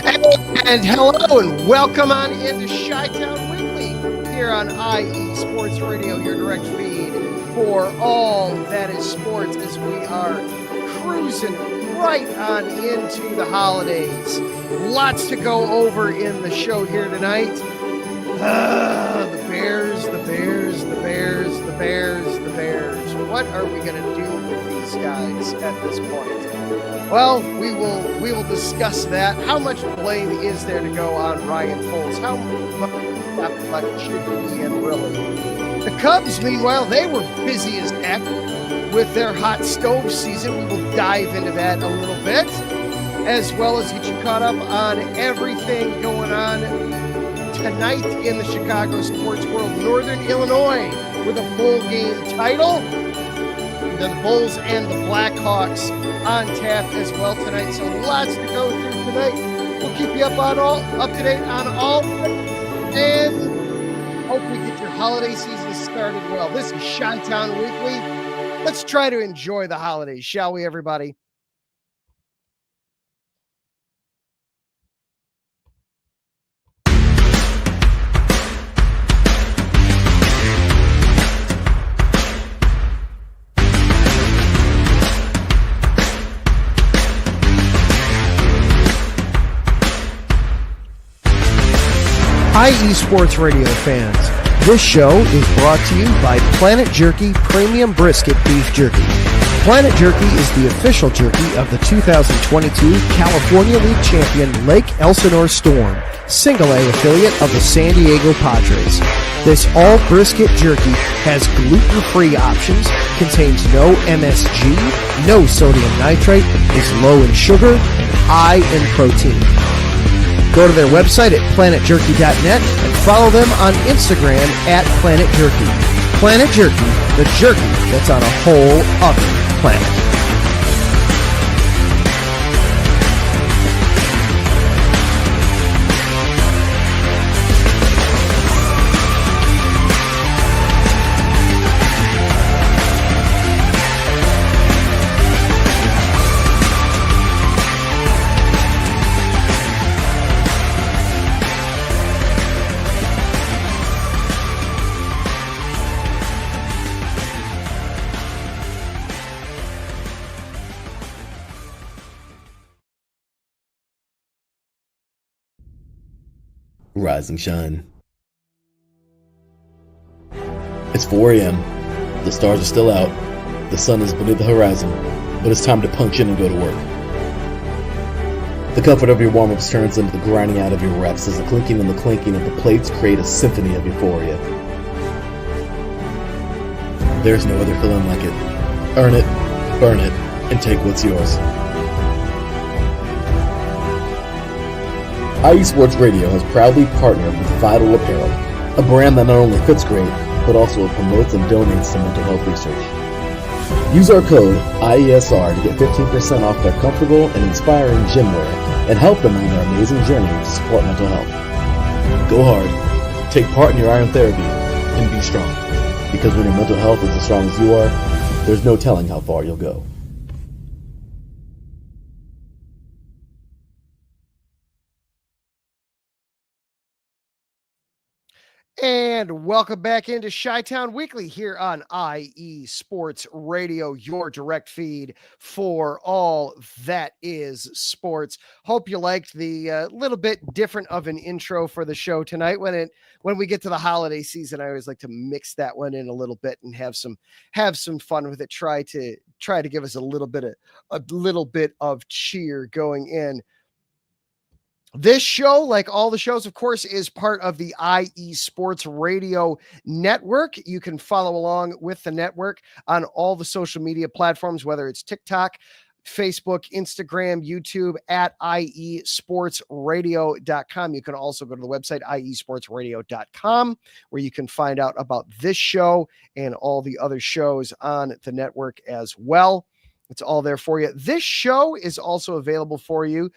And hello and welcome on into Chi-Town Weekly here on IE Sports Radio, your direct feed for all that is sports as we are cruising right on into the holidays. Lots to go over in the show here tonight. The Bears. What are we going to do with these guys at this point? Well, we will discuss that. How much blame is there to go on Ryan Poles? How much should be in, really? The Cubs, meanwhile, they were busy as heck with their hot stove season. We will dive into that a little bit, as well as get you caught up on everything going on tonight in the Chicago sports world. Northern Illinois with a bowl game title. The Bulls and the Blackhawks on tap as well tonight. So lots to go through tonight. We'll keep you up to date on all, and hope we get your holiday season started well. This is Chi-Town Weekly. Let's try to enjoy the holidays, shall we, everybody? IE Sports Radio fans, this show is brought to you by Planet Jerky Premium Brisket Beef Jerky. Planet Jerky is the official jerky of the 2022 California League champion Lake Elsinore Storm, Single A affiliate of the San Diego Padres. This all brisket jerky has gluten-free options, contains no MSG, no sodium nitrate, is low in sugar, and high in protein. Go to their website at planetjerky.net and follow them on Instagram at Planet Jerky. Planet Jerky, the jerky that's on a whole other planet. Rise and shine. It's 4 a.m. The stars are still out. The sun is beneath the horizon, but it's time to punch in and go to work. The comfort of your warm-ups turns into the grinding out of your reps as the clinking and the clinking of the plates create a symphony of euphoria. There's no other feeling like it. Earn it, burn it, and take what's yours. IE Sports Radio has proudly partnered with Vital Apparel, a brand that not only fits great, but also promotes and donates to mental health research. Use our code IESR to get 15% off their comfortable and inspiring gym wear and help them on their amazing journey to support mental health. Go hard, take part in your iron therapy, and be strong. Because when your mental health is as strong as you are, there's no telling how far you'll go. And welcome back into Chi-Town Weekly here on IE Sports Radio, your direct feed for all that is sports. Hope you liked the little bit different of an intro for the show tonight. When we get to the holiday season, I always like to mix that one in a little bit and have some fun with it. Try to give us a little bit of cheer going in. This show, like all the shows, of course, is part of the IE Sports Radio Network. You can follow along with the network on all the social media platforms, whether it's TikTok, Facebook, Instagram, YouTube, at iesportsradio.com. You can also go to the website, iesportsradio.com, where you can find out about this show and all the other shows on the network as well. It's all there for you. This show is also available for you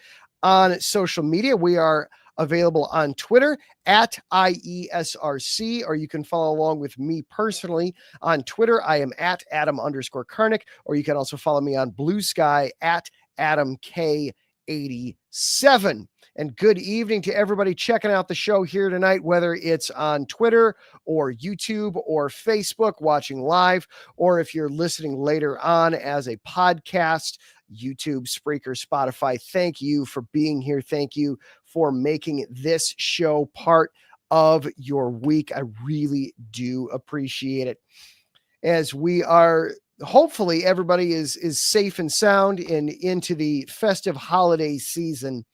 on social media. We are available on Twitter at IESRC, or you can follow along with me personally on Twitter. I am at Adam_Karnick, or you can also follow me on Blue Sky at Adam K. 87. And good evening to everybody checking out the show here tonight, whether it's on Twitter or YouTube or Facebook, watching live, or if you're listening later on as a podcast, YouTube, Spreaker, Spotify. Thank you for being here. Thank you for making this show part of your week. I really do appreciate it. As we are, hopefully everybody is safe and sound and into the festive holiday season.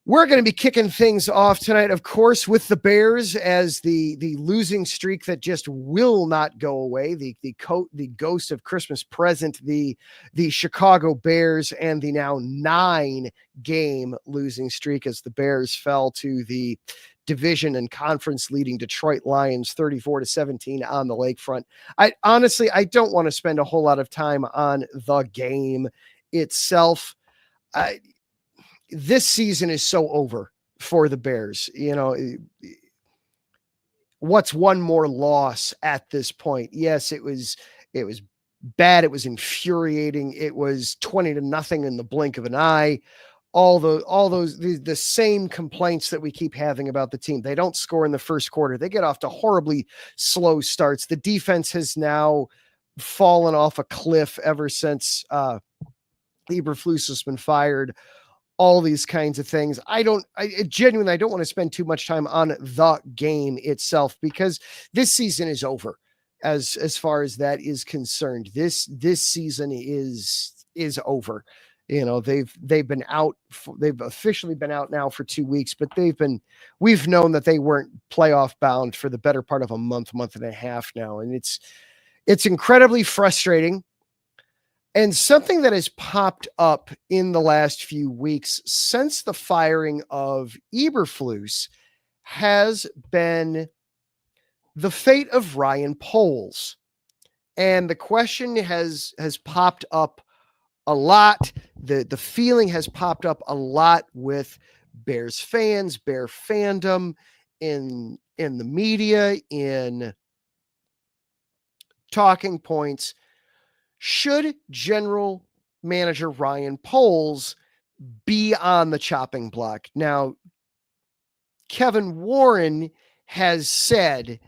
We're going to be kicking things off tonight, of course, with the Bears as the losing streak that just will not go away. The ghost of Christmas present, the Chicago Bears, and the now 9-game losing streak as the Bears fell to the division and conference leading Detroit Lions 34-17 on the lakefront. I don't want to spend a whole lot of time on the game itself. This season is so over for the Bears. You know, what's one more loss at this point? Yes, it was bad. It was infuriating. It was 20-0 in the blink of an eye. All those the same complaints that we keep having about the team. They don't score in the first quarter. They get off to horribly slow starts. The defense has now fallen off a cliff ever since Eberflus has been fired. All these kinds of things. I genuinely don't want to spend too much time on the game itself because this season is over as far as that is concerned. This season is over. You know, they've been out. They've officially been out now for 2 weeks, but we've known that they weren't playoff bound for the better part of a month and a half now. And it's incredibly frustrating. And something that has popped up in the last few weeks since the firing of Eberflus has been the fate of Ryan Poles. And the question has popped up a lot. The feeling has popped up a lot with Bears fans, Bear fandom, in the media, in talking points. Should general manager Ryan Poles be on the chopping block? Now, Kevin Warren has said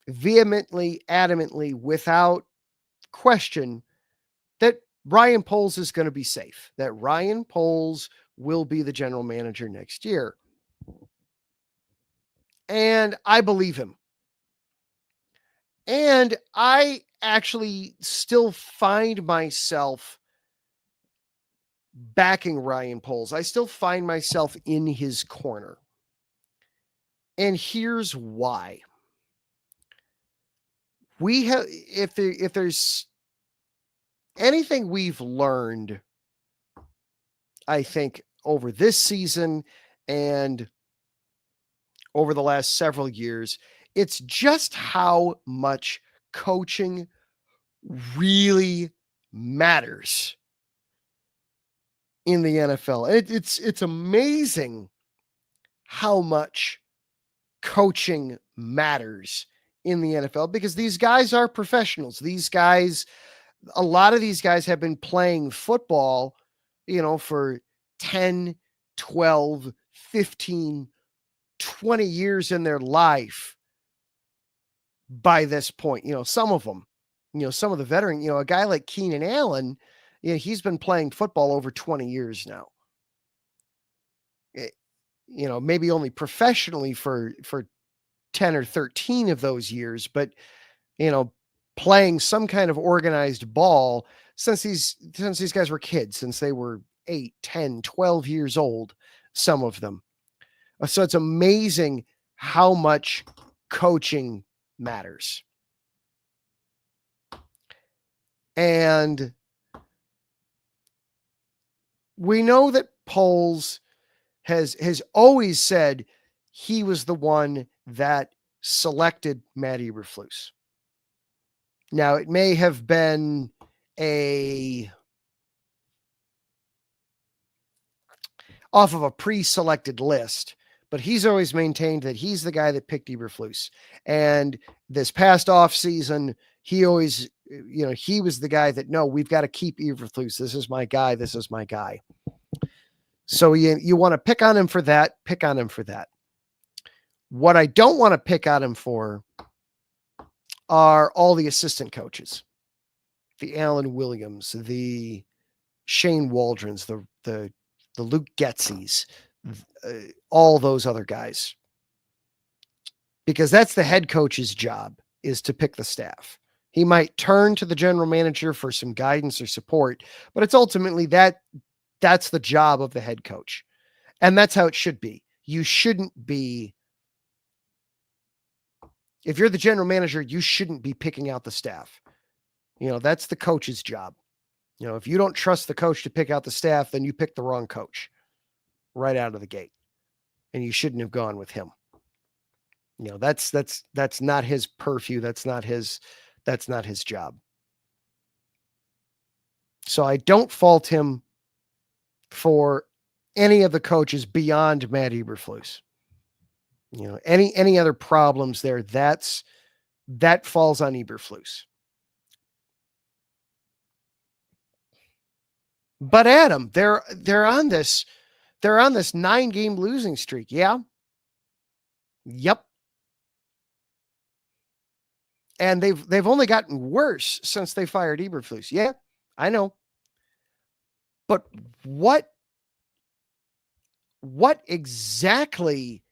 vehemently, adamantly, without question, that Ryan Poles is going to be safe, that Ryan Poles will be the general manager next year. And I believe him. And I actually still find myself backing Ryan Poles. I still find myself in his corner. And here's why. We have, if there's anything we've learned, I think, over this season and over the last several years, it's just how much coaching really matters in the NFL. It's amazing how much coaching matters in the NFL because these guys are professionals. A lot of these guys have been playing football, for 10, 12, 15, 20 years in their life. By this point, some of them, some of the veteran, a guy like Keenan Allen, he's been playing football over 20 years now. Maybe only professionally for 10 or 13 of those years, but, playing some kind of organized ball since these guys were kids, since they were 8, 10, 12 years old, some of them. So it's amazing how much coaching matters. And we know that Poles has always said he was the one that selected Matt Eberflus. Now, it may have been off of a pre-selected list, but he's always maintained that he's the guy that picked Eberflus. And this past offseason, he always, he was the guy that, no, we've got to keep Eberflus. This is my guy. This is my guy. So you want to pick on him for that, pick on him for that. What I don't want to pick on him for are all the assistant coaches, the Alan Williams, the Shane Waldrons, the Luke Getzes, all those other guys, because that's the head coach's job, is to pick the staff. He might turn to the general manager for some guidance or support, but it's ultimately that's the job of the head coach. And that's how it should be. You shouldn't be, if you're the general manager, you shouldn't be picking out the staff. That's the coach's job. If you don't trust the coach to pick out the staff, then you pick the wrong coach right out of the gate. And you shouldn't have gone with him. That's not his purview. That's not his job. So I don't fault him for any of the coaches beyond Matt Eberflus. Any other problems there, that falls on Eberflus. But Adam, they're on this 9-game losing streak. Yeah. Yep. And they've only gotten worse since they fired Eberflus. Yeah, I know. But what exactly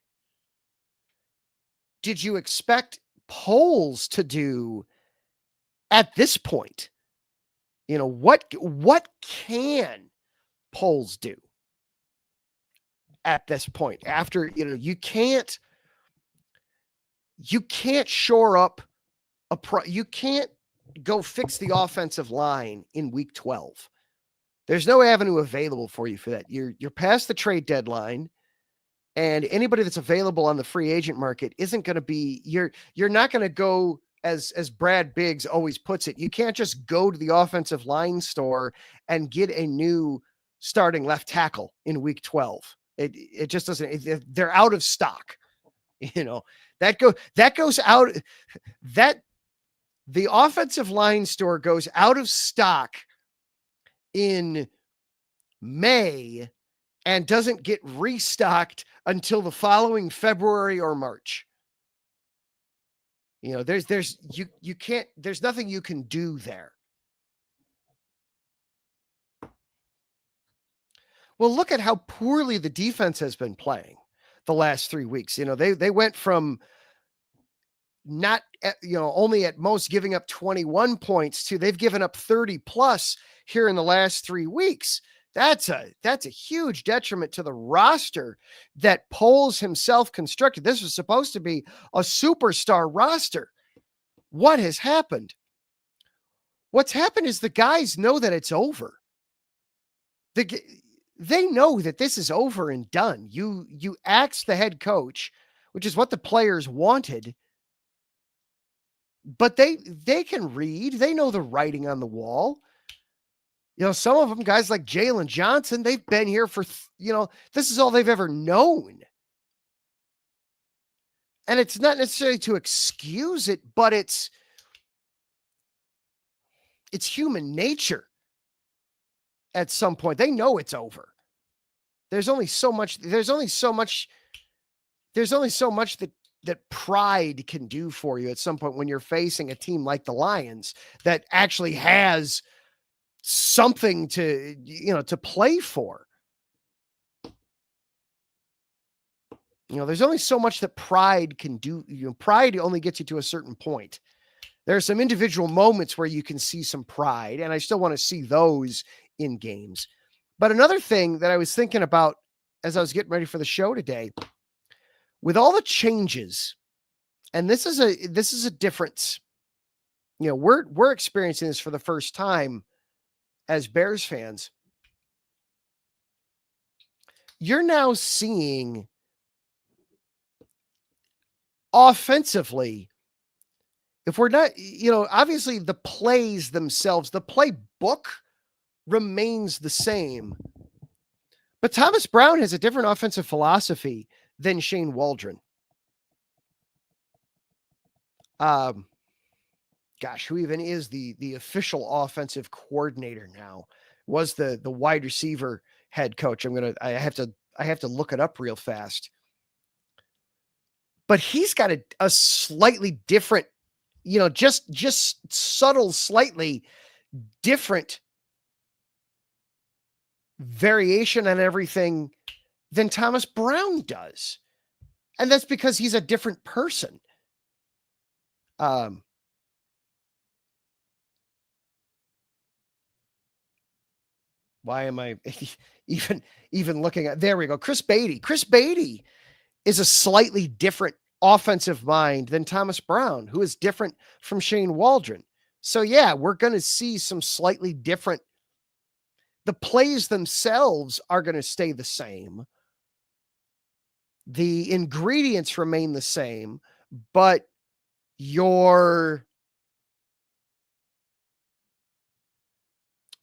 did you expect Poles to do at this point? What can Poles do at this point? After, you can't shore up you can't go fix the offensive line in week 12. There's no avenue available for you for that. You're past the trade deadline, and anybody that's available on the free agent market isn't going to be, you're not going to go, as Brad Biggs always puts it, you can't just go to the offensive line store and get a new starting left tackle in week 12. It just doesn't, they're out of stock. That goes out, the offensive line store goes out of stock in May and doesn't get restocked until the following February or March. There's nothing you can do there. Well, look at how poorly the defense has been playing the last 3 weeks. They went from not, only at most giving up 21 points to they've given up 30 plus here in the last 3 weeks. That's a huge detriment to the roster that Poles himself constructed. This was supposed to be a superstar roster. What has happened? What's happened is the guys know that it's over. They know that this is over and done. You axed the head coach, which is what the players wanted. But they can read. They know the writing on the wall. Some of them, guys like Jalen Johnson, they've been here for, this is all they've ever known. And it's not necessarily to excuse it, but it's human nature. At some point, they know it's over. There's only so much that pride can do for you at some point when you're facing a team like the Lions that actually has something to play for. There's only so much that pride can do. Pride only gets you to a certain point. There are some individual moments where you can see some pride, and I still want to see those in games. But another thing that I was thinking about as I was getting ready for the show today, with all the changes, and this is a difference. We're experiencing this for the first time as Bears fans. You're now seeing offensively, if we're not, obviously the plays themselves, the playbook remains the same, but Thomas Brown has a different offensive philosophy than Shane Waldron. gosh, who even is the official offensive coordinator now? Was the wide receiver head coach? I have to look it up real fast. But he's got a slightly different, just subtle, slightly different variation on everything than Thomas Brown does. And that's because he's a different person. Why am I even looking at, there we go. Chris Beatty is a slightly different offensive mind than Thomas Brown, who is different from Shane Waldron. So yeah, we're going to see some slightly different, the plays themselves are going to stay the same. The ingredients remain the same, but your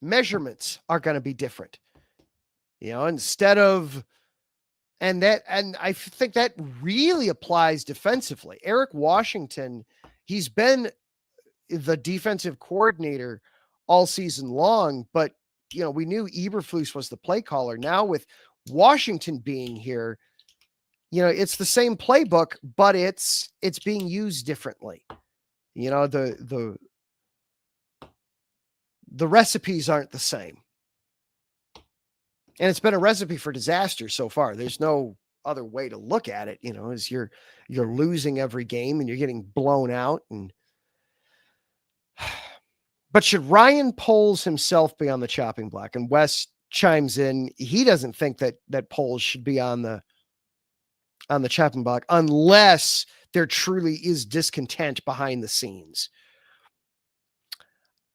measurements are going to be different. Instead of, and I think that really applies defensively. Eric Washington, he's been the defensive coordinator all season long, but we knew Eberflus was the play caller. Now with Washington being here, it's the same playbook, but it's being used differently. The recipes aren't the same. And it's been a recipe for disaster so far. There's no other way to look at it, as you're losing every game and you're getting blown out. But should Ryan Poles himself be on the chopping block? And Wes chimes in. He doesn't think that Poles should be on the chopping block unless there truly is discontent behind the scenes.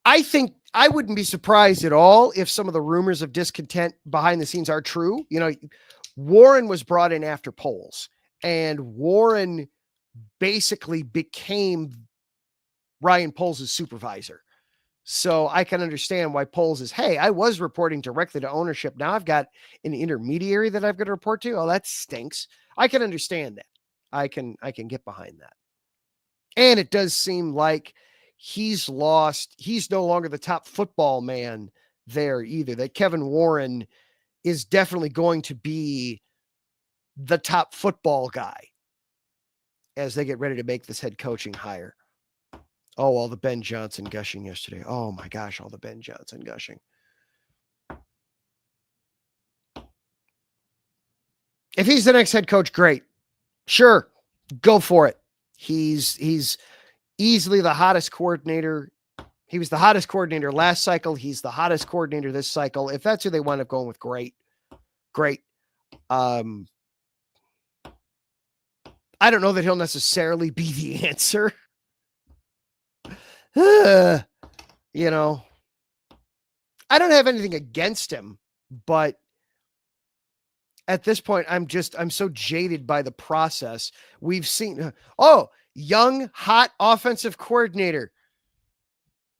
I think I wouldn't be surprised at all if some of the rumors of discontent behind the scenes are true. Warren was brought in after Poles, and Warren basically became Ryan Poles' supervisor. So I can understand why Poles is, hey, I was reporting directly to ownership. Now I've got an intermediary that I've got to report to. Oh, that stinks. I can understand that. I can get behind that. And it does seem like he's no longer the top football man there either. That Kevin Warren is definitely going to be the top football guy as they get ready to make this head coaching hire. Oh, all the Ben Johnson gushing yesterday. Oh my gosh, all the Ben Johnson gushing. If he's the next head coach, great. Sure, go for it. He's easily the hottest coordinator. He was the hottest coordinator last cycle. He's the hottest coordinator this cycle. If that's who they wind up going with, great. I don't know that he'll necessarily be the answer. I don't have anything against him, but at this point, I'm so jaded by the process. We've seen, young, hot offensive coordinator.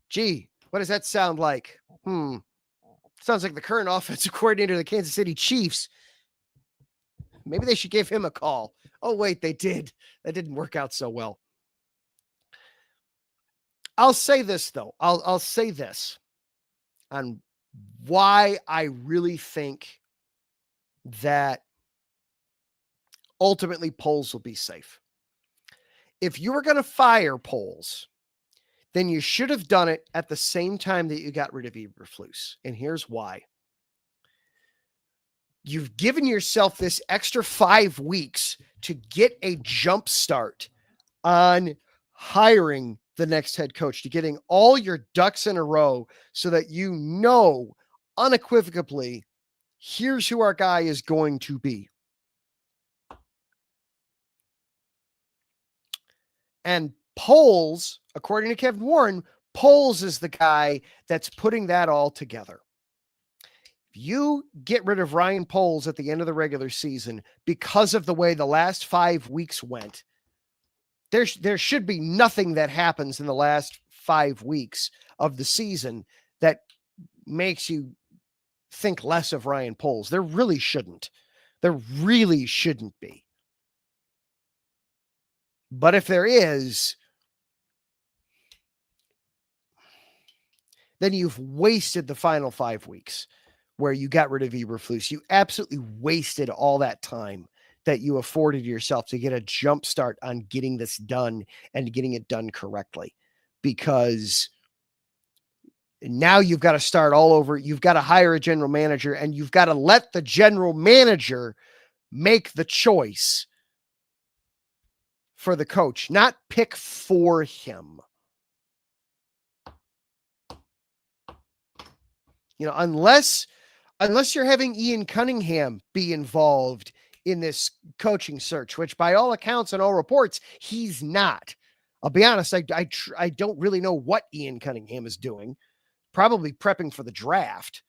Gee, what does that sound like? Sounds like the current offensive coordinator of the Kansas City Chiefs. Maybe they should give him a call. Oh, wait, they did. That didn't work out so well. I'll say this, though. I'll say this on why I really think that ultimately Poles will be safe. If you were going to fire Poles, then you should have done it at the same time that you got rid of Eberflus. And here's why. You've given yourself this extra 5 weeks to get a jump start on hiring the next head coach, to getting all your ducks in a row so that unequivocally, here's who our guy is going to be. And Poles, according to Kevin Warren, Poles is the guy that's putting that all together. If you get rid of Ryan Poles at the end of the regular season because of the way the last 5 weeks went, there should be nothing that happens in the last 5 weeks of the season that makes you think less of Ryan Poles. There really shouldn't. There really shouldn't be. But if there is, then you've wasted the final 5 weeks where you got rid of Eberflus. You absolutely wasted all that time that you afforded yourself to get a jump start on getting this done and getting it done correctly, because now you've got to start all over. You've got to hire a general manager, and you've got to let the general manager make the choice for the coach, not pick for him. You know, unless you're having Ian Cunningham be involved in this coaching search, which by all accounts and all reports, he's not. I'll be honest, I don't really know what Ian Cunningham is doing. Probably prepping for the draft.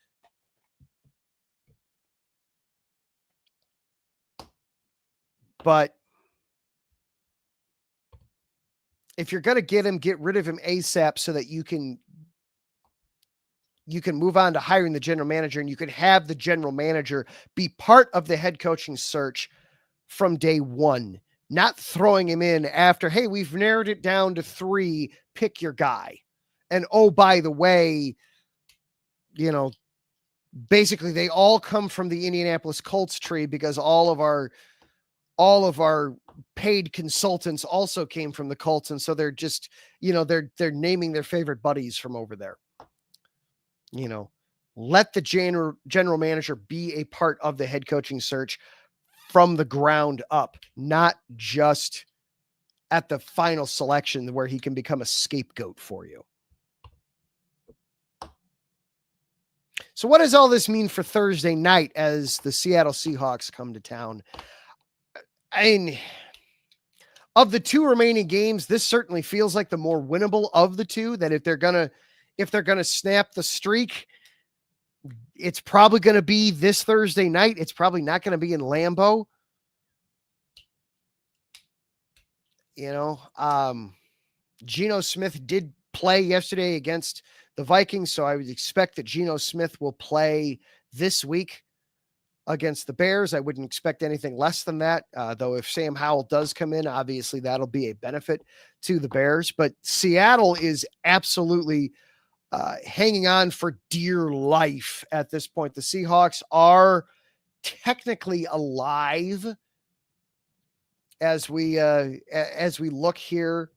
But if you're going to get him, get rid of him ASAP so that you can move on to hiring the general manager, and you can have the general manager be part of the head coaching search from day one, not throwing him in after, hey, we've narrowed it down to 3, pick your guy. And oh, by the way, you know, basically they all come from the Indianapolis Colts tree, because all of our paid consultants also came from the Colts. And so they're just, you know, they're naming their favorite buddies from over there. You know, let the general manager be a part of the head coaching search from the ground up, not just at the final selection where he can become a scapegoat for you. So what does all this mean for Thursday night as the Seattle Seahawks come to town? I mean, of the 2 remaining games, this certainly feels like the more winnable of the 2, that if they're going to snap the streak, it's probably going to be this Thursday night. It's probably not going to be in Lambeau. You know, Geno Smith did play yesterday against the Vikings, so I would expect that Geno Smith will play this week against the Bears. I wouldn't expect anything less than that, though if Sam Howell does come in, obviously that'll be a benefit to the Bears. But Seattle is absolutely hanging on for dear life at this point. The Seahawks are technically alive as we look here.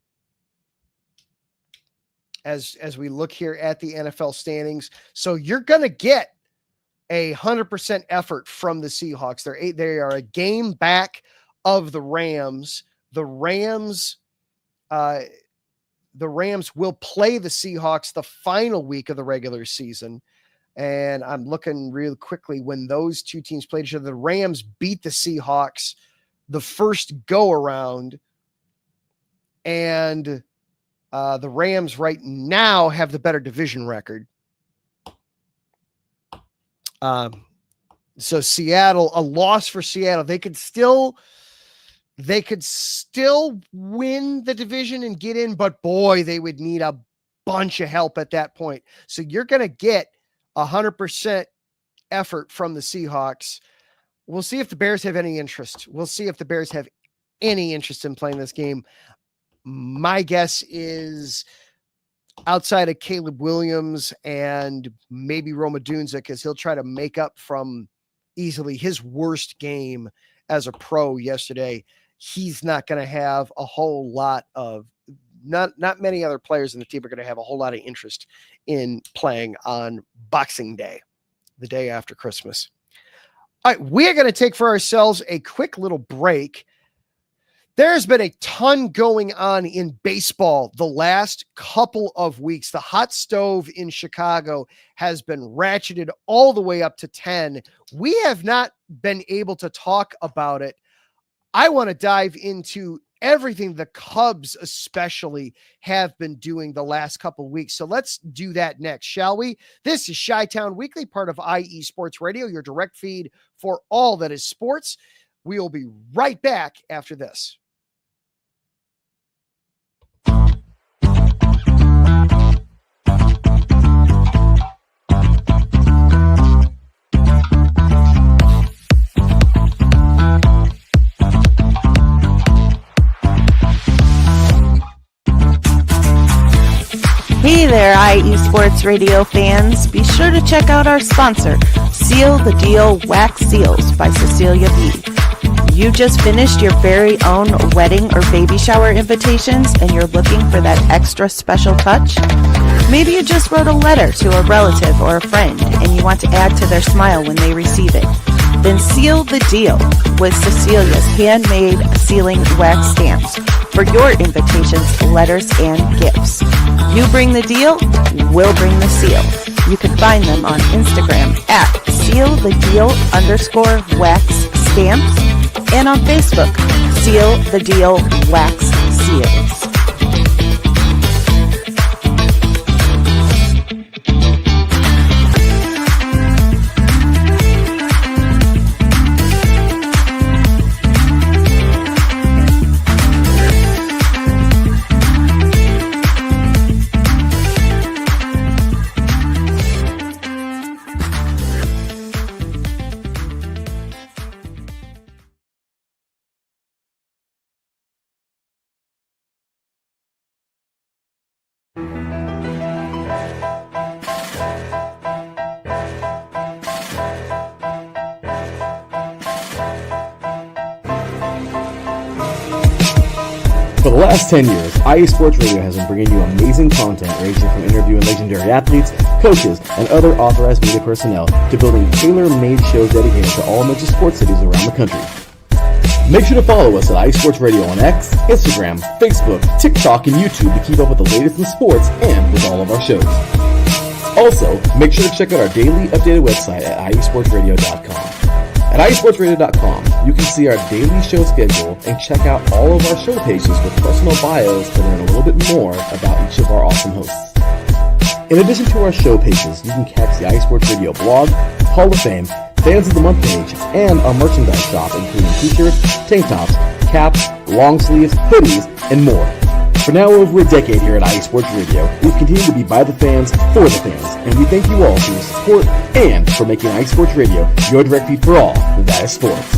As we look here at the NFL standings. So you're going to get 100% effort from the Seahawks. They are a game back of the Rams. The Rams will play the Seahawks the final week of the regular season. And I'm looking real quickly when those 2 teams played each other. The Rams beat the Seahawks the first go around, and the Rams right now have the better division record. So Seattle, a loss for Seattle. They could still win the division and get in, but boy, they would need a bunch of help at that point. So you're going to get 100% effort from the Seahawks. We'll see if the Bears have any interest. We'll see if the Bears have any interest in playing this game. My guess is outside of Caleb Williams and maybe Roma Dunza, because he'll try to make up from easily his worst game as a pro yesterday. He's not going to have a whole lot of, not many other players in the team are going to have a whole lot of interest in playing on Boxing Day, the day after Christmas. All right, we're going to take for ourselves a quick little break. There's been a ton going on in baseball the last couple of weeks. The hot stove in Chicago has been ratcheted all the way up to 10. We have not been able to talk about it. I want to dive into everything the Cubs especially have been doing the last couple of weeks. So let's do that next, shall we? This is Chi-Town Weekly, part of IE Sports Radio, your direct feed for all that is sports. We will be right back after this. Hey there. there, IE Sports Radio fans. Be sure to check out our sponsor, Seal the Deal Wax Seals by Cecilia B. You just finished your very own wedding or baby shower invitations and you're looking for that extra special touch? Maybe you just wrote a letter to a relative or a friend and you want to add to their smile when they receive it. Then seal the deal with Cecilia's handmade sealing wax stamps for your invitations, letters, and gifts. You bring the deal, we'll bring the seal. You can find them on Instagram at sealthedeal_wax stamps and on Facebook, Seal the Deal Wax Seals. For the last 10 years, IE Sports Radio has been bringing you amazing content ranging from interviewing legendary athletes, coaches, and other authorized media personnel to building tailor-made shows dedicated to all major sports cities around the country. Make sure to follow us at IE Sports Radio on X, Instagram, Facebook, TikTok, and YouTube to keep up with the latest in sports and with all of our shows. Also, make sure to check out our daily updated website at iesportsradio.com. At iesportsradio.com, you can see our daily show schedule and check out all of our show pages with personal bios to learn a little bit more about each of our awesome hosts. In addition to our show pages, you can catch the IE Sports Radio blog, Hall of Fame, Fans of the Month page, and our merchandise shop including t-shirts, tank tops, caps, long sleeves, hoodies, and more. For now over a decade here at IE Sports Radio, we've continued to be by the fans, for the fans, and we thank you all for your support and for making IE Sports Radio your direct feed for all that is sports.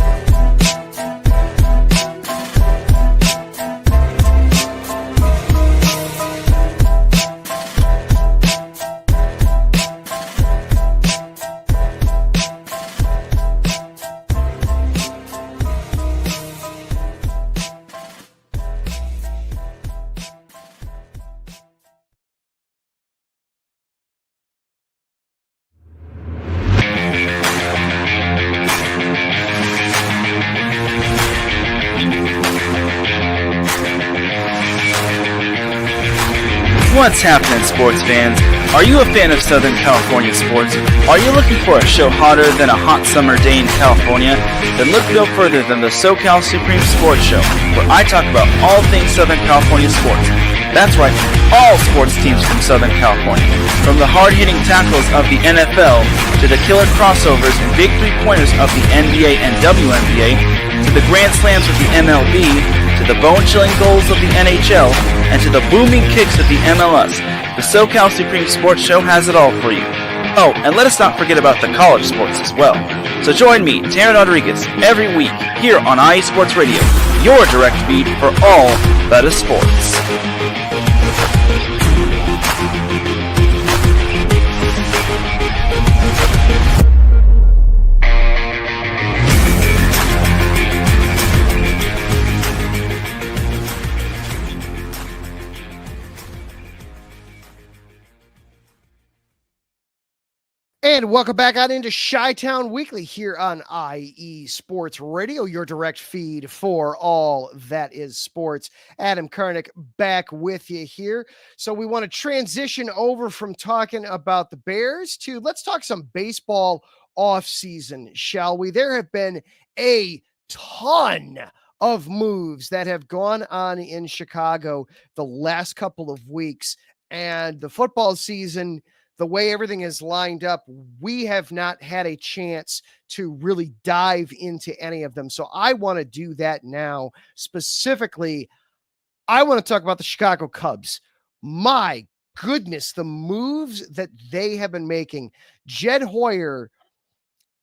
What's happening, sports fans? Are you a fan of Southern California sports? Are you looking for a show hotter than a hot summer day in California? Then look no further than the SoCal Supreme Sports Show, where I talk about all things Southern California sports. That's right, all sports teams from Southern California. From the hard-hitting tackles of the NFL, to the killer crossovers and big three-pointers of the NBA and WNBA, to the grand slams of the MLB, to the bone-chilling goals of the NHL, and to the booming kicks of the MLS. The SoCal Supreme Sports Show has it all for you. Oh, and let us not forget about the college sports as well. So join me, Taryn Rodriguez, every week here on IE Sports Radio, your direct feed for all that is sports. And welcome back on into Chi-Town Weekly here on IE Sports Radio, your direct feed for all that is sports. Adam Karnick back with you here. So we want to transition over from talking about the Bears to let's talk some baseball offseason, shall we? There have been a ton of moves that have gone on in Chicago the last couple of weeks, and the football season, the way everything is lined up, we have not had a chance to really dive into any of them. So I want to do that now. Specifically, I want to talk about the Chicago Cubs. My goodness, the moves that they have been making. Jed Hoyer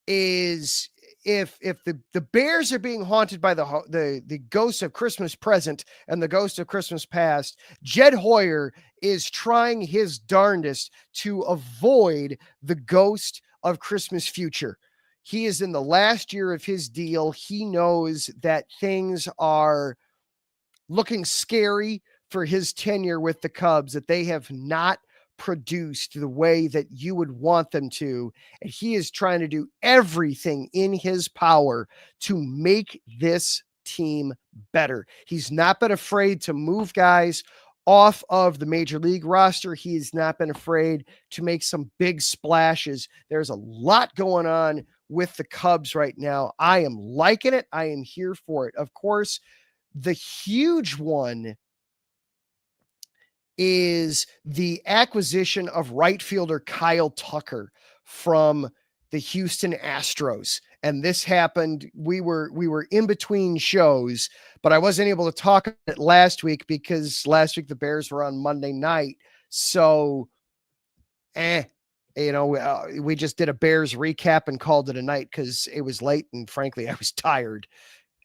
is if the Bears are being haunted by the ghost of Christmas present and the ghost of Christmas past, Jed Hoyer is trying his darndest to avoid the ghost of Christmas future. He is in the last year of his deal. He knows that things are looking scary for his tenure with the Cubs, that they have not produced the way that you would want them to. And he is trying to do everything in his power to make this team better. He's not been afraid to move guys off of the major league roster. He has not been afraid to make some big splashes. There's a lot going on with the Cubs right now. I am liking it. I am here for it. Of course, the huge one is the acquisition of right fielder Kyle Tucker from the Houston Astros. And this happened. We were in between shows, but I wasn't able to talk about it last week because last week the Bears were on Monday night. So, we just did a Bears recap and called it a night because it was late and frankly, I was tired.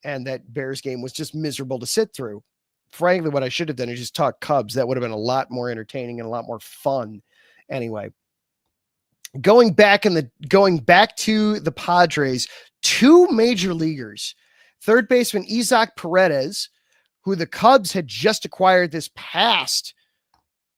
And that Bears game was just miserable to sit through. Frankly, what I should have done is just talk Cubs. That would have been a lot more entertaining and a lot more fun. Anyway, going back to the Padres, two major leaguers, third baseman Isaac Paredes, who the Cubs had just acquired this past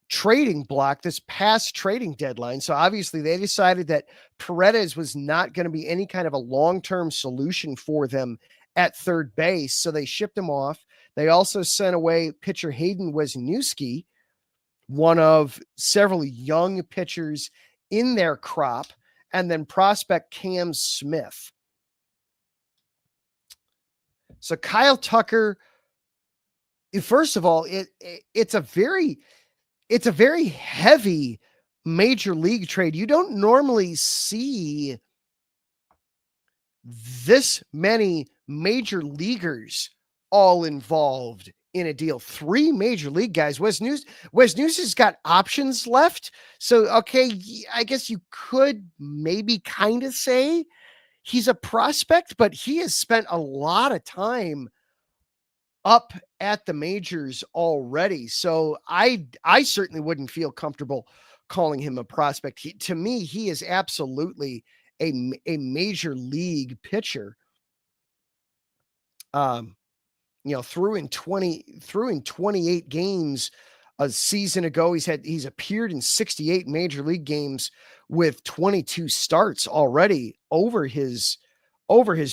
trading deadline. So obviously they decided that Paredes was not going to be any kind of a long-term solution for them at third base. So they shipped him off. They also sent away pitcher Hayden Wesniewski, one of several young pitchers in their crop, and then prospect Cam Smith. So Kyle Tucker, first of all, it's a very heavy major league trade. You don't normally see this many major leaguers all involved in a deal. 3 major league guys. Wes News has got options left. So, okay, I guess you could maybe kind of say he's a prospect, but he has spent a lot of time up at the majors already. So I certainly wouldn't feel comfortable calling him a prospect. To me, he is absolutely a major league pitcher. Through in 28 games a season ago. He's appeared in 68 major league games with 22 starts already over his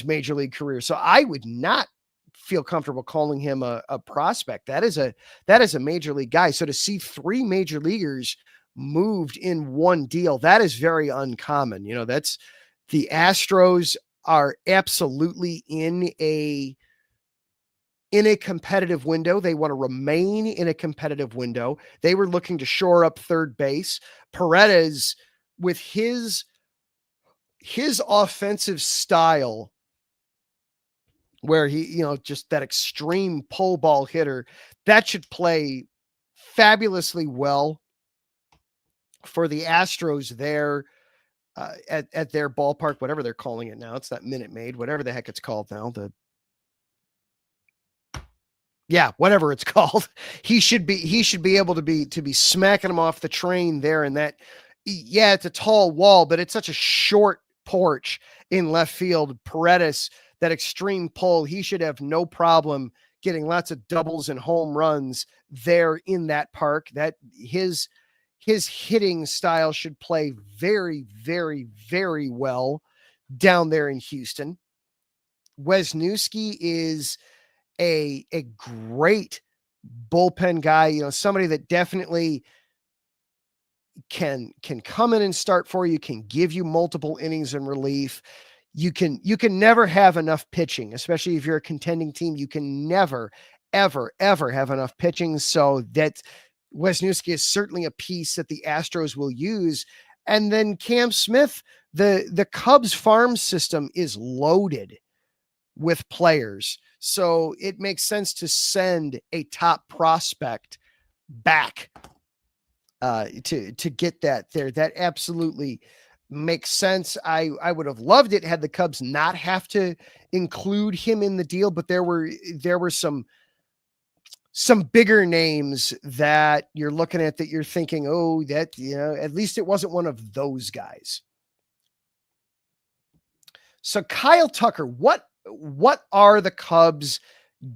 major league career. So I would not feel comfortable calling him a prospect. That is a major league guy. So to see 3 major leaguers moved in one deal, that is very uncommon. That's the Astros are absolutely in a competitive window. They want to remain in a competitive window. They were looking to shore up third base. Paredes, with his offensive style, where he, just that extreme pull ball hitter, that should play fabulously well for the Astros there at their ballpark, whatever they're calling it now. It's that Minute Maid, whatever the heck it's called now. Whatever it's called. He should be able to be smacking him off the train there. And that, it's a tall wall, but it's such a short porch in left field. Paredes, that extreme pull, he should have no problem getting lots of doubles and home runs there in that park. That his hitting style should play very, very, very well down there in Houston. Wesniewski is a great bullpen guy, somebody that definitely can come in and start for you, can give you multiple innings in relief. You can never have enough pitching, especially if you're a contending team. You can never, ever, ever have enough pitching. So that Wesniewski is certainly a piece that the Astros will use. And then Cam Smith, the Cubs farm system is loaded with players. So it makes sense to send a top prospect back to get that there. That absolutely makes sense. I would have loved it had the Cubs not have to include him in the deal, but there were some bigger names that you're looking at that you're thinking, oh, that, at least it wasn't one of those guys. So Kyle Tucker, what are the Cubs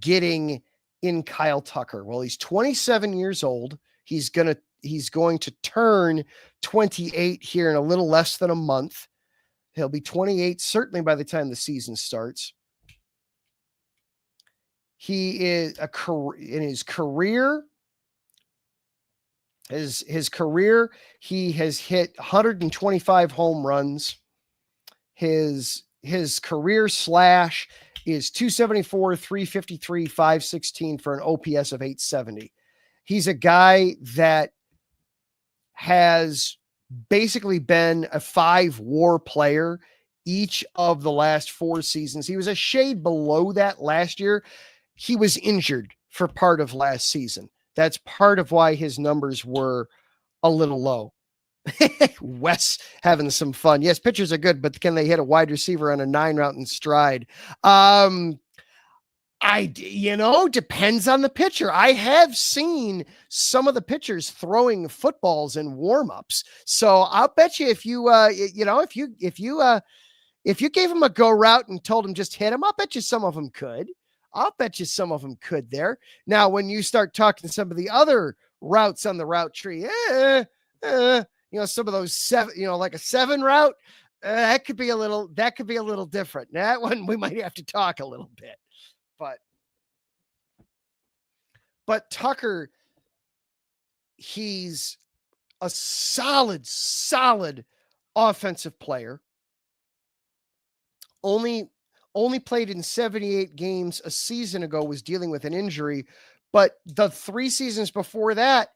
getting in Kyle Tucker? Well, he's 27 years old. He's going to turn 28 here in a little less than a month. He'll be 28 certainly by the time the season starts. He is in his career. His career, he has hit 125 home runs. His career slash is 274, 353, 516 for an OPS of 870. He's a guy that has basically been a 5-WAR player each of the last 4 seasons. He was a shade below that last year. He was injured for part of last season. That's part of why his numbers were a little low. Wes having some fun. Yes, pitchers are good, but can they hit a wide receiver on a 9 route in stride? Depends on the pitcher. I have seen some of the pitchers throwing footballs in warmups. So I'll bet you if you gave him a go route and told him just hit him, I'll bet you some of them could. There. Now, when you start talking some of the other routes on the route tree, some of those 7, like a 7 route, that could be a little different. That one we might have to talk a little bit. But Tucker, he's a solid offensive player. Only played in 78 games a season ago, was dealing with an injury, but the 3 seasons before that,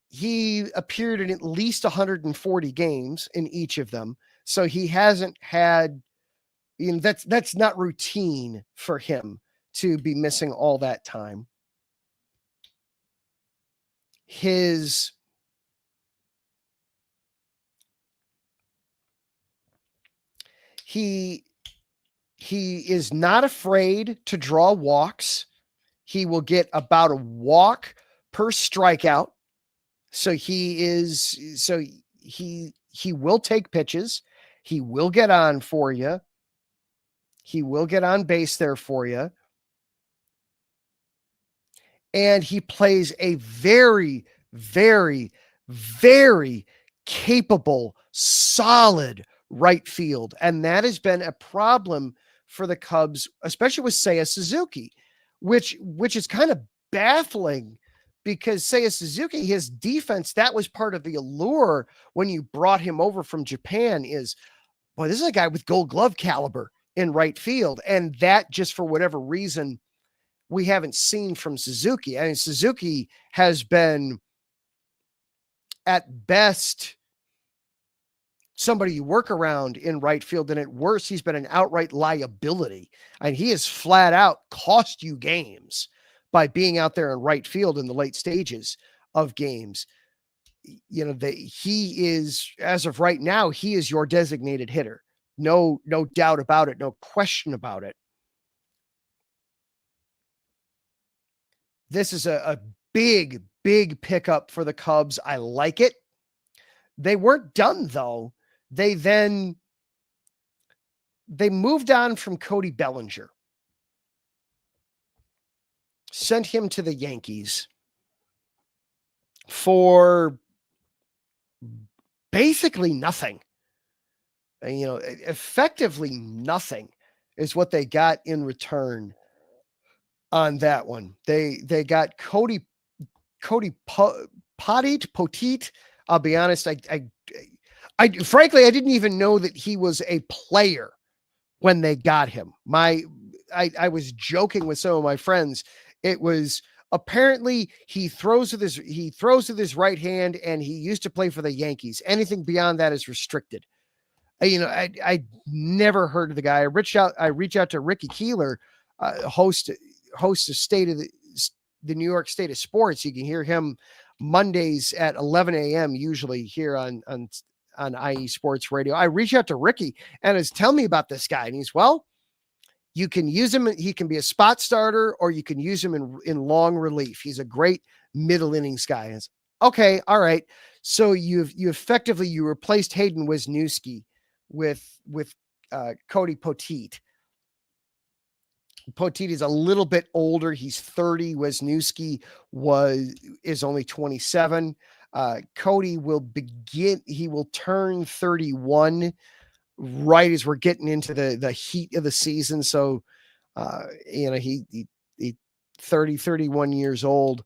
he appeared in at least 140 games in each of them. So he hasn't had, that's not routine for him to be missing all that time. He is not afraid to draw walks. He will get about a walk per strikeout. So he will take pitches. He will get on for you. He will get on base there for you. And he plays a very, very, very capable, solid right field. And that has been a problem for the Cubs, especially with Seiya Suzuki, which is kind of baffling, because Seiya Suzuki, his defense, that was part of the allure when you brought him over from Japan, is, boy, this is a guy with Gold Glove caliber in right field. And that, just for whatever reason, we haven't seen from Suzuki. I mean, Suzuki has been, at best, somebody you work around in right field, and at worst, he's been an outright liability. And he has flat out cost you games by being out there in right field in the late stages of games. He is, as of right now, he is your designated hitter. No doubt about it. No question about it. This is a big pickup for the Cubs. I like it. They weren't done, though. They moved on from Cody Bellinger. Sent him to the Yankees for basically nothing. Effectively nothing is what they got in return on that one. They got Cody Poteet. I'll be honest, I frankly, I didn't even know that he was a player when they got him. I was joking with some of my friends. It was, apparently he throws with his right hand, and he used to play for the Yankees. Anything beyond that is restricted. I never heard of the guy. I reach out to Ricky Keeler, host of State of the New York State of Sports. You can hear him Mondays at 11 a.m. usually here on IE Sports Radio. I reach out to Ricky and is tell me about this guy. And he's, well, you can use him. He can be a spot starter, or you can use him in long relief. He's a great middle innings guy. And it's, okay, all right. So you effectively replaced Hayden Wisniewski with Cody Poteet. Poteet is a little bit older. He's 30. Wisniewski is only 27. Cody he will turn 31 right as we're getting into the heat of the season. So, he 31 years old.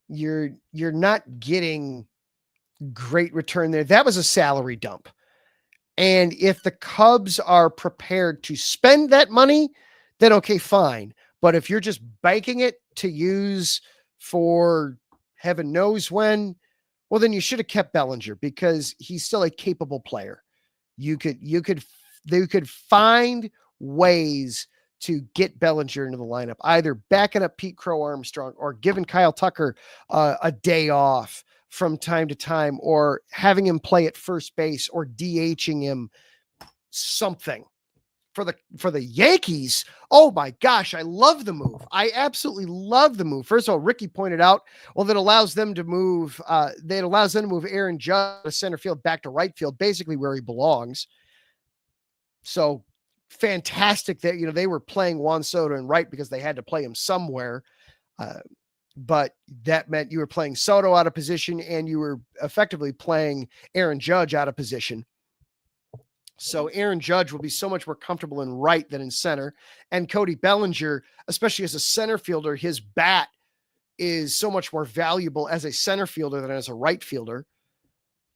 You're not getting great return there. That was a salary dump. And if the Cubs are prepared to spend that money, then okay, fine. But if you're just banking it to use for heaven knows when, well, then you should have kept Bellinger, because he's still a capable player. They could find ways to get Bellinger into the lineup, either backing up Pete Crow Armstrong or giving Kyle Tucker a day off from time to time, or having him play at first base, or DHing him, something. For the Yankees, oh my gosh, I love the move. I absolutely love the move. First of all, Ricky pointed out, well, that allows them to move. Aaron Judge to center field back to right field, basically where he belongs. So fantastic that they were playing Juan Soto in right because they had to play him somewhere. But that meant you were playing Soto out of position, and you were effectively playing Aaron Judge out of position. So Aaron Judge will be so much more comfortable in right than in center. And Cody Bellinger, especially as a center fielder, his bat is so much more valuable as a center fielder than as a right fielder.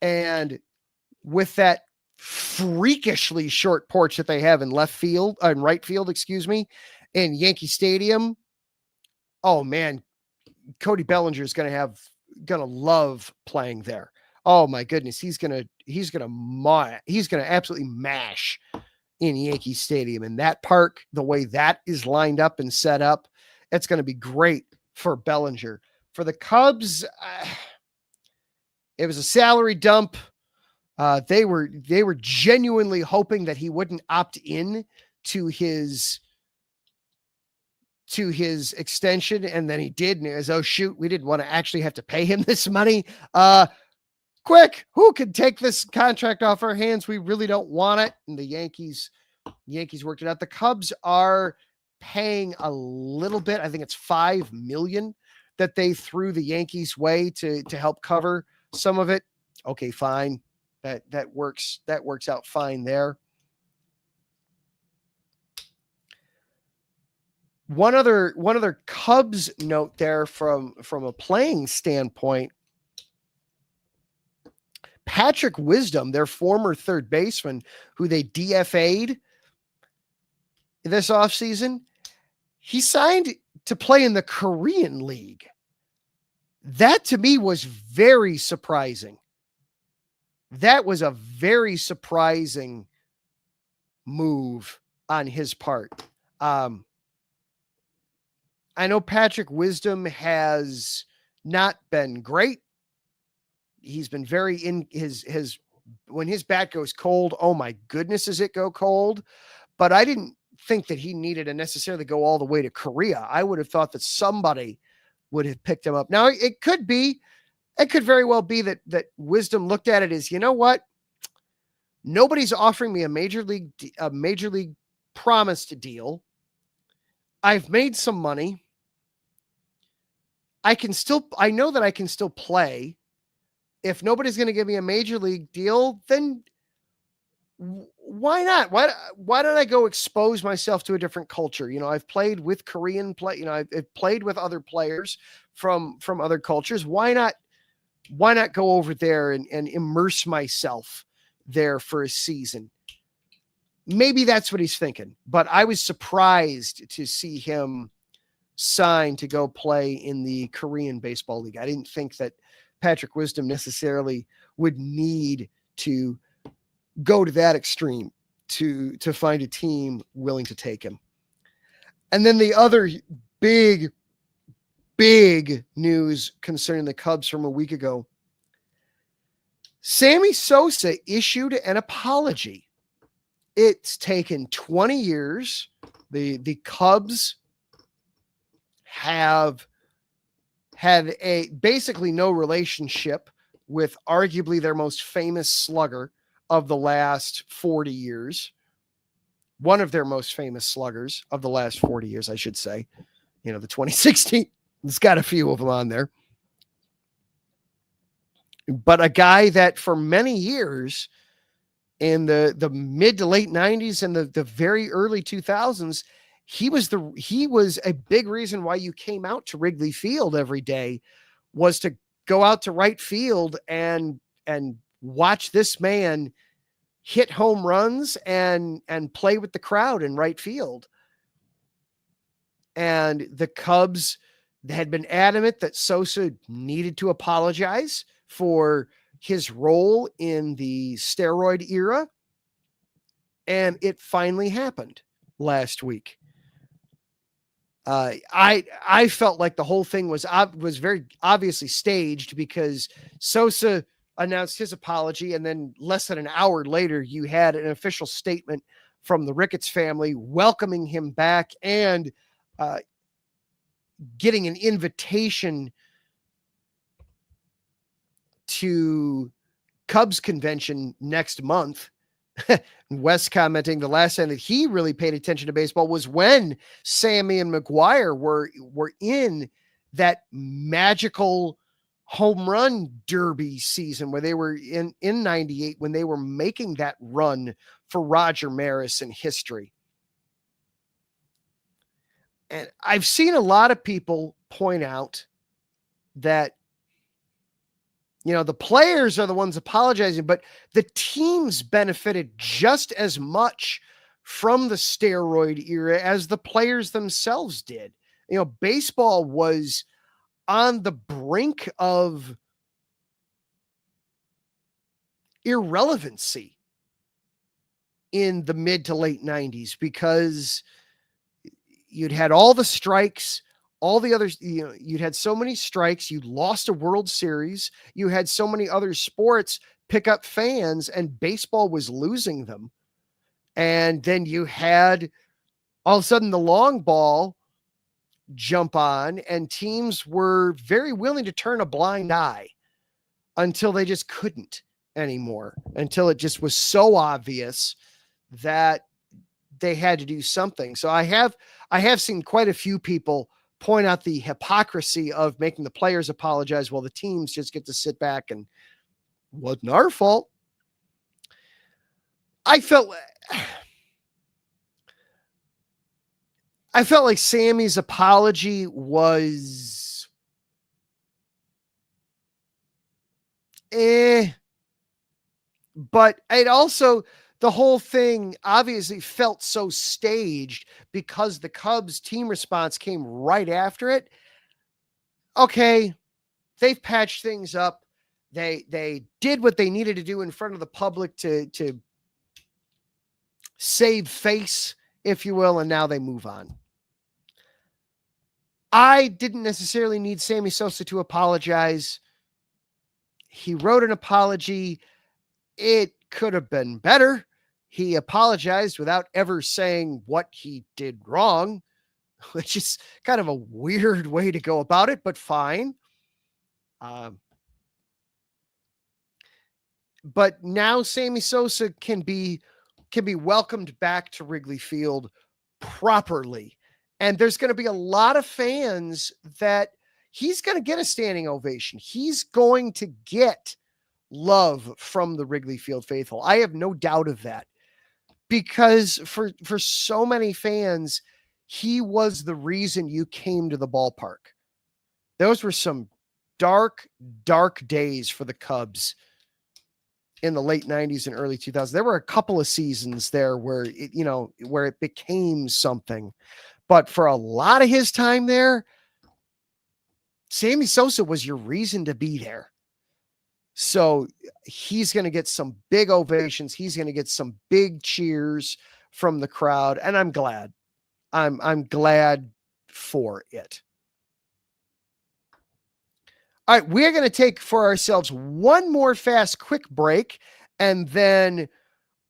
And with that freakishly short porch that they have in right field, in Yankee Stadium, oh man, Cody Bellinger is going to love playing there. Oh my goodness. He's going to absolutely mash in Yankee Stadium, and that park, the way that is lined up and set up, it's going to be great for Bellinger. For the Cubs, it was a salary dump. They were genuinely hoping that he wouldn't opt in to his extension, and then he did, and it was, oh shoot, we didn't want to actually have to pay him this money. Quick, who can take this contract off our hands? We really don't want it. And the Yankees worked it out. The Cubs are paying a little bit. I think it's $5 million that they threw the Yankees' way to help cover some of it. Okay, fine. That works out fine there. One other Cubs note there from a playing standpoint. Patrick Wisdom, their former third baseman, who they DFA'd this offseason, he signed to play in the Korean League. That to me was very surprising. That was a very surprising move on his part. I know Patrick Wisdom has not been great. He's been very in his when his bat goes cold. Oh my goodness, does it go cold? But I didn't think that he needed to necessarily go all the way to Korea. I would have thought that somebody would have picked him up. Now it could very well be that Wisdom looked at it as, you know what? Nobody's offering me a major league promised deal. I've made some money. I know that I can still play. If nobody's going to give me a major league deal, then why not? Why don't I go expose myself to a different culture? I've played with Korean I've played with other players from other cultures. Why not go over there and immerse myself there for a season? Maybe that's what he's thinking, but I was surprised to see him sign to go play in the Korean Baseball League. I didn't think that Patrick Wisdom necessarily would need to go to that extreme to find a team willing to take him. And then the other big news concerning the Cubs from a week ago. Sammy Sosa issued an apology. It's taken 20 years. The Cubs have had basically no relationship with arguably their most famous slugger of the last 40 years. One of their most famous sluggers of the last 40 years, I should say. The 2016, it's got a few of them on there. But a guy that for many years in the mid to late 90s and the very early 2000s, he was a big reason why you came out to Wrigley Field every day, was to go out to right field and watch this man hit home runs and play with the crowd in right field. And the Cubs had been adamant that Sosa needed to apologize for his role in the steroid era. And it finally happened last week. I felt like the whole thing was very obviously staged, because Sosa announced his apology, and then less than an hour later, you had an official statement from the Ricketts family welcoming him back and getting an invitation to Cubs convention next month. Wes commenting the last time that he really paid attention to baseball was when Sammy and McGuire were in that magical home run derby season where they were in 98, when they were making that run for Roger Maris in history. And I've seen a lot of people point out that, the players are the ones apologizing, but the teams benefited just as much from the steroid era as the players themselves did. Baseball was on the brink of irrelevancy in the mid to late 90s, because you'd had all the strikes, all the others, you'd had so many strikes, you lost a World Series, you had so many other sports pick up fans, and baseball was losing them. And then you had all of a sudden the long ball jump on, and teams were very willing to turn a blind eye until they just couldn't anymore, until it just was so obvious that they had to do something. So I have seen quite a few people point out the hypocrisy of making the players apologize while the teams just get to sit back and wasn't our fault. I felt like Sammy's apology was but it also, the whole thing obviously felt so staged because the Cubs team response came right after it. Okay, they've patched things up. They did what they needed to do in front of the public to save face, if you will, and now they move on. I didn't necessarily need Sammy Sosa to apologize. He wrote an apology. It could have been better. He apologized without ever saying what he did wrong, which is kind of a weird way to go about it, but fine. But now Sammy Sosa can be welcomed back to Wrigley Field properly. And there's going to be a lot of fans that he's going to get a standing ovation. He's going to get love from the Wrigley Field faithful. I have no doubt of that, because for so many fans, he was the reason you came to the ballpark. Those were some dark, dark days for the Cubs in the late 90s and early 2000s. There were a couple of seasons there where it became something. But for a lot of his time there, Sammy Sosa was your reason to be there. So he's going to get some big ovations. He's going to get some big cheers from the crowd. And I'm glad. I'm glad for it. All right, we're going to take for ourselves one more fast, quick break, and then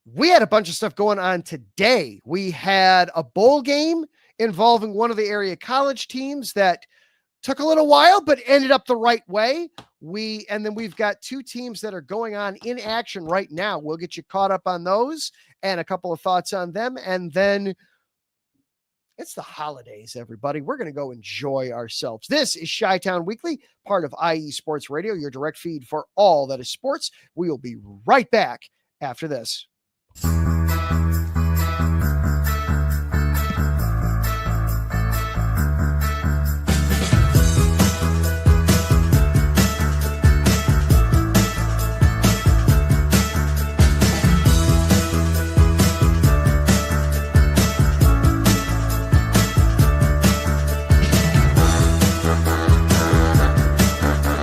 we had a bunch of stuff going on today. We had a bowl game involving one of the area college teams that took a little while, but ended up the right way. And then we've got two teams that are going on in action right now. We'll get you caught up on those and a couple of thoughts on them. And then it's the holidays, everybody. We're going to go enjoy ourselves. This is Chi-Town Weekly, part of IE Sports Radio, your direct feed for all that is sports. We will be right back after this.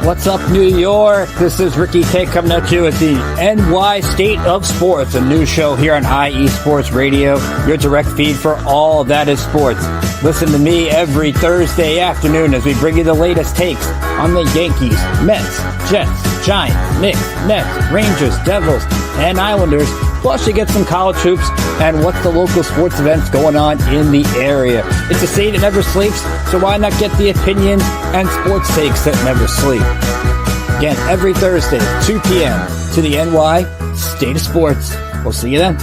What's up, New York? This is Ricky K coming at you at the NY State of Sports, a new show here on IE Sports Radio, your direct feed for all that is sports. Listen to me every Thursday afternoon as we bring you the latest takes on the Yankees, Mets, Jets, Giants, Knicks, Nets, Rangers, Devils, and Islanders. Plus, you get some college hoops and what's the local sports events going on in the area. It's a state that never sleeps, so why not get the opinions and sports takes that never sleep? Again, every Thursday, 2 p.m. to the NY State of Sports. We'll see you then.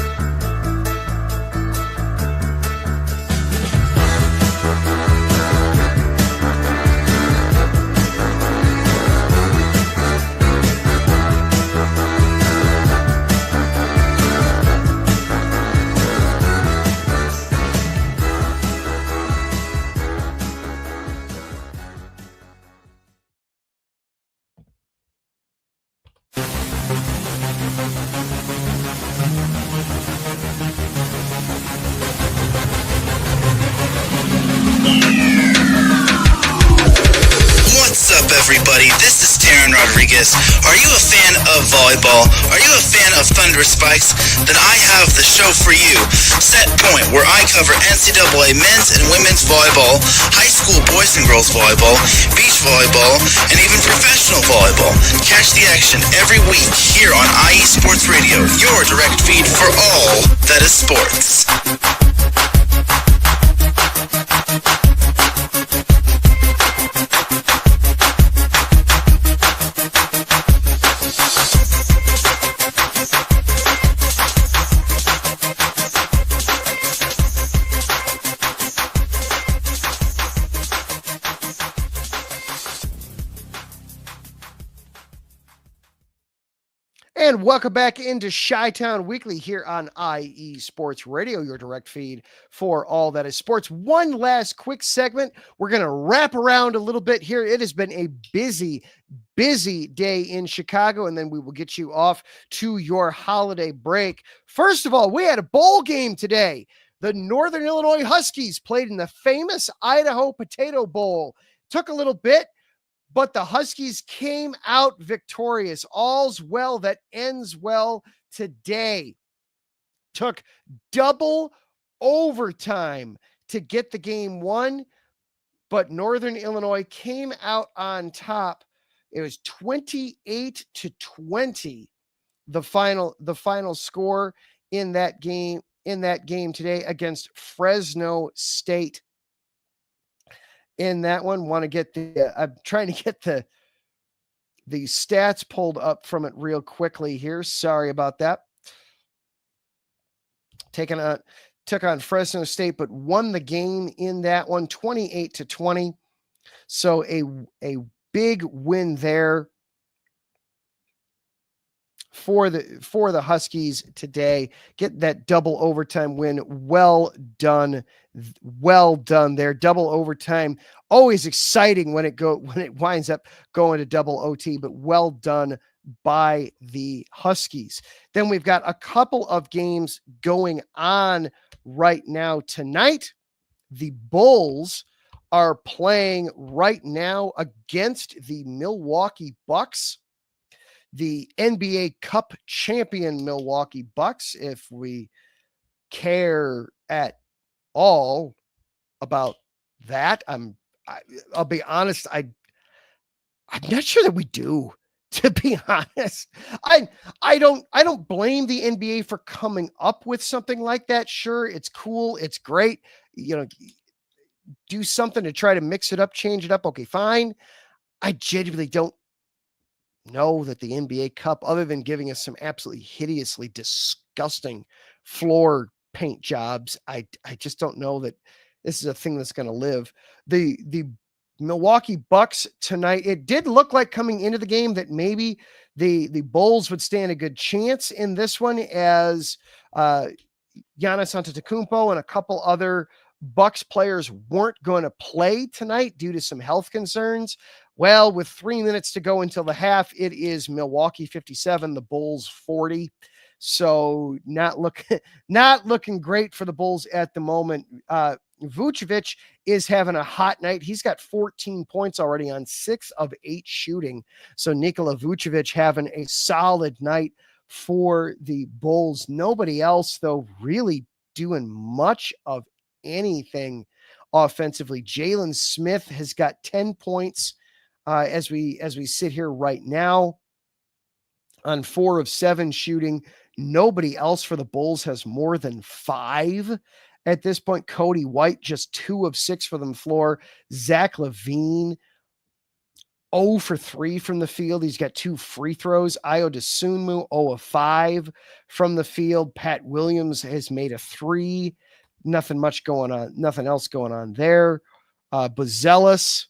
Everybody, this is Taryn Rodriguez. Are you a fan of volleyball? Are you a fan of Thunder Spikes? Then I have the show for you, Set Point, where I cover NCAA men's and women's volleyball, high school boys and girls volleyball, beach volleyball, and even professional volleyball. Catch the action every week here on IE Sports Radio, your direct feed for all that is sports. And welcome back into Chi-Town Weekly here on IE Sports Radio, your direct feed for all that is sports. One last quick segment. We're going to wrap around a little bit here. It has been a busy day in Chicago, and then we will get you off to your holiday break. First of all, we had a bowl game today. The Northern Illinois Huskies played in the famous Idaho Potato Bowl. Took a little bit, but the Huskies came out victorious. All's well that ends well today. Took double overtime to get the game won, but Northern Illinois came out on top. It was 28-20, the final score in that game today against Fresno State. In that one, I'm trying to get the stats pulled up from it real quickly here. Sorry about that. Took on Fresno State, but won the game in that one, 28-20. So a big win there for the Huskies today. Get that double overtime win. Well done there. Double overtime, always exciting when it winds up going to double OT, but well done by the Huskies. Then we've got a couple of games going on right now tonight. The Bulls are playing right now against the Milwaukee Bucks, the NBA Cup champion Milwaukee Bucks, if we care at all about that. I'll be honest, I'm not sure that we do, to be honest. I don't blame the NBA for coming up with something like that. Sure, it's cool, it's great. Do something to try to mix it up, change it up. Okay, fine. I genuinely don't know that the NBA Cup, other than giving us some absolutely hideously disgusting floor paint jobs, I just don't know that this is a thing that's going to live. The Milwaukee Bucks tonight, it did look like coming into the game that maybe the Bulls would stand a good chance in this one, as Giannis Antetokounmpo and a couple other Bucks players weren't going to play tonight due to some health concerns. Well, with 3 minutes to go until the half, it is Milwaukee 57, the Bulls 40. So not looking great for the Bulls at the moment. Vucevic is having a hot night. He's got 14 points already on 6 of 8 shooting. So Nikola Vucevic having a solid night for the Bulls. Nobody else, though, really doing much of anything offensively. Jalen Smith has got 10 points as we sit here right now on 4 of 7 shooting. Nobody else for the Bulls has more than 5 at this point. Cody White just 2 of 6 for the floor. Zach LaVine 0 for 3 from the field. He's got 2 free throws. Ayo Dosunmu 0 of 5 from the field. Pat Williams has made a 3. Nothing else going on there. Buzelis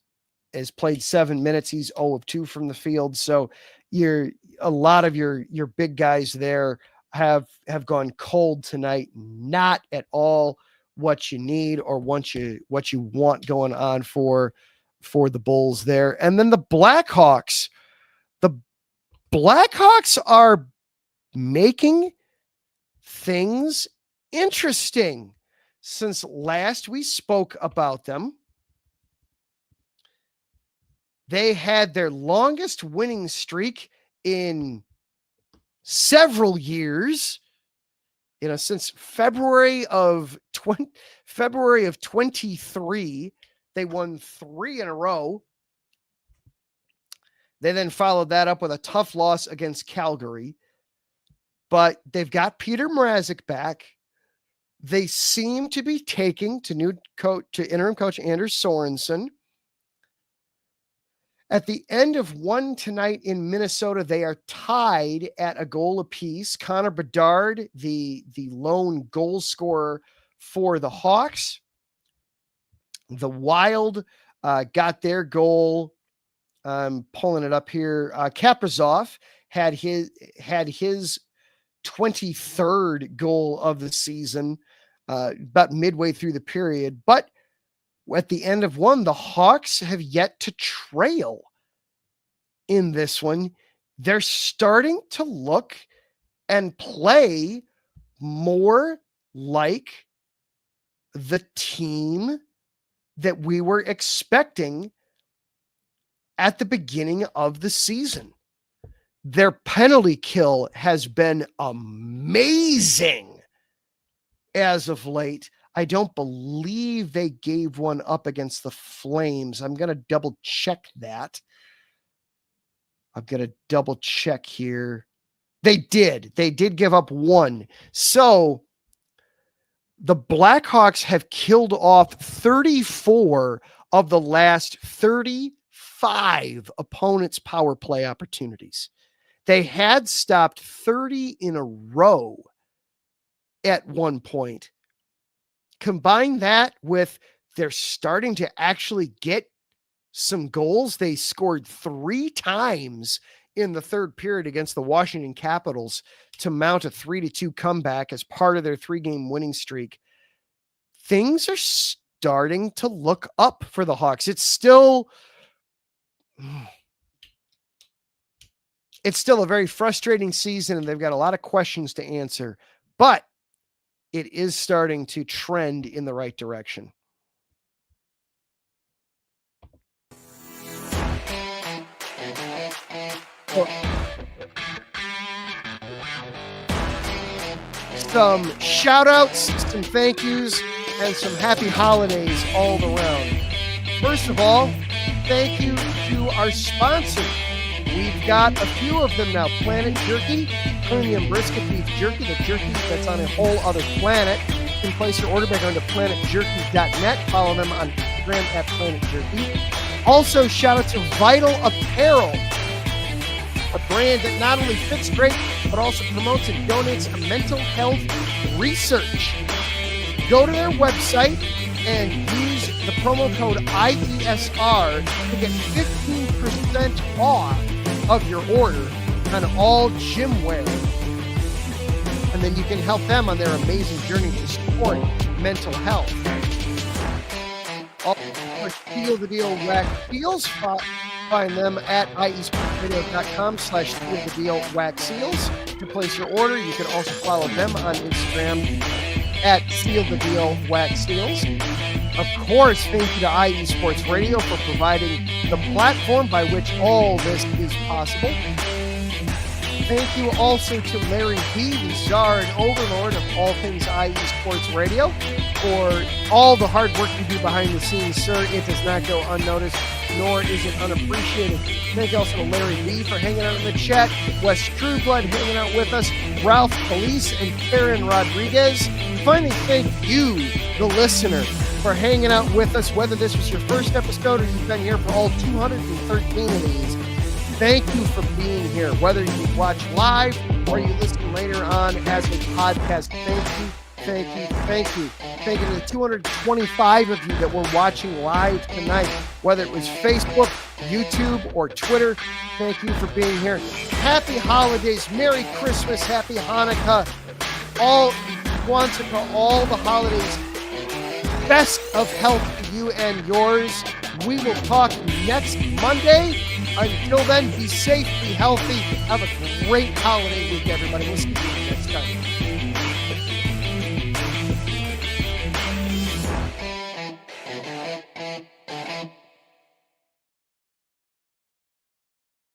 has played 7 minutes. He's 0 of 2 from the field. So a lot of your big guys there have gone cold tonight. Not at all what you need or what you want going on for the Bulls there. And then the Blackhawks. The Blackhawks are making things interesting. Since last we spoke about them, they had their longest winning streak in several years. Since February of 23, they won 3 in a row. They then followed that up with a tough loss against Calgary. But they've got Peter Mrazek back. They seem to be taking to interim coach Anders Sorensen. At the end of one tonight in Minnesota, they are tied at a goal apiece. Connor Bedard, the lone goal scorer for the Hawks. The Wild got their goal. I'm pulling it up here. Kaprizov had his 23rd goal of the season about midway through the period. But at the end of one, the Hawks have yet to trail in this one. They're starting to look and play more like the team that we were expecting at the beginning of the season. Their penalty kill has been amazing as of late. I don't believe they gave one up against the Flames. I'm going to double check that. I'm going to double check here. They did give up one. So the Blackhawks have killed off 34 of the last 35 opponents' power play opportunities. They had stopped 30 in a row at one point. Combine that with they're starting to actually get some goals. They scored 3 times in the third period against the Washington Capitals to mount a 3-2 comeback as part of their 3-game winning streak. Things are starting to look up for the Hawks. It's still a very frustrating season, and they've got a lot of questions to answer, but it is starting to trend in the right direction. Some shout outs, some thank yous, and some happy holidays all around. First of all, thank you to our sponsor. We've got a few of them now. Planet Jerky, premium brisket beef jerky, the jerky that's on a whole other planet. You can place your order by going to planetjerky.net. Follow them on Instagram at Planet Jerky. Also, shout out to Vital Apparel, a brand that not only fits great, but also promotes and donates to mental health research. Go to their website and use the promo code IESR to get 15% off of your order on all gym wear. And then you can help them on their amazing journey to support mental health. Also, Steal the Deal Wax Seals. Find them at iesportsradio.com/Steal the Deal Wax Seals to place your order. You can also follow them on Instagram at Steal the Deal Wax Seals. Of course, thank you to IE Sports Radio for providing the platform by which all this is possible. Thank you also to Larry B., the czar and overlord of all things IE Sports Radio, for all the hard work you do behind the scenes, sir. It does not go unnoticed, nor is it unappreciated. Thank you also to Larry B. for hanging out in the chat, Wes Trueblood hanging out with us, Ralph Felice, and Karen Rodriguez. Finally, thank you, the listener, for hanging out with us, whether this was your first episode or you've been here for all 213 of these. Thank you for being here, whether you watch live or you listen later on as a podcast. Thank you, thank you, thank you. Thank you to the 225 of you that were watching live tonight, whether it was Facebook, YouTube, or Twitter. Thank you for being here. Happy holidays, Merry Christmas, Happy Hanukkah, all Kwanzaa, all the holidays. Best of health to you and yours. We will talk next Monday. Until then, be safe, be healthy. Have a great holiday week, everybody. We'll see you next time.